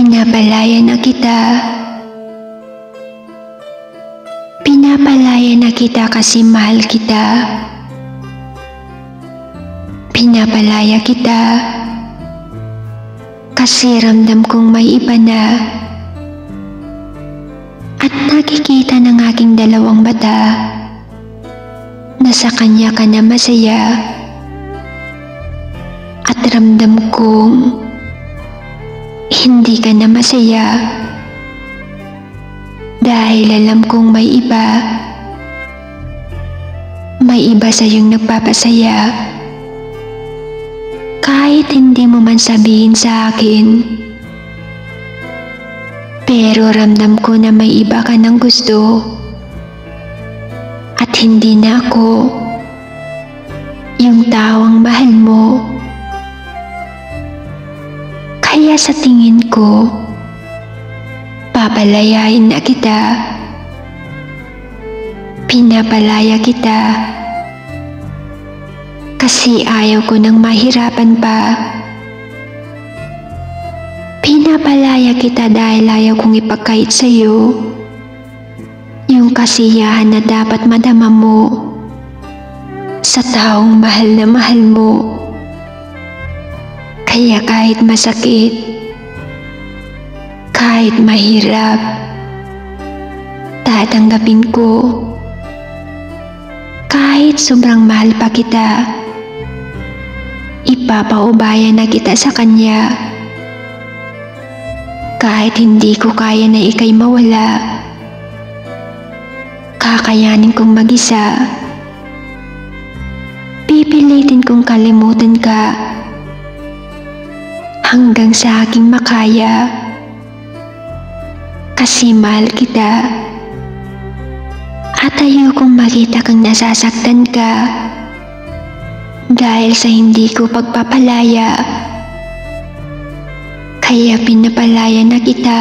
Pinapalaya na kita. Pinapalaya na kita kasi mahal kita. Pinapalaya kita kasi ramdam kong may iba na. At nakikita ng aking dalawang mata na sa kanya ka na masaya. At ramdam kong hindi ka na masaya dahil alam kong may iba. May iba sa iyong nagpapasaya kahit hindi mo man sabihin sa akin. Pero ramdam ko na may iba ka ng gusto at hindi na ako yung taong mahal mo. Kaya sa tingin ko, papalayain na kita. Pinapalaya kita kasi ayaw ko nang mahirapan pa. Pinapalaya kita dahil ayaw kong ipagkait sa'yo yung kasiyahan na dapat madama mo sa taong mahal na mahal mo. Kaya kahit masakit, kahit mahirap, tatanggapin ko. Kahit sobrang mahal pa kita, ipapaubaya na kita sa kanya. Kahit hindi ko kaya na ika'y mawala, kakayanin kong mag-isa. Pipilitin kong kalimutan ka hanggang sa aking makaya. Kasi mahal kita at ayokong makita kang nasasaktan ka dahil sa hindi ko pagpapalaya. Kaya pinapalaya na kita.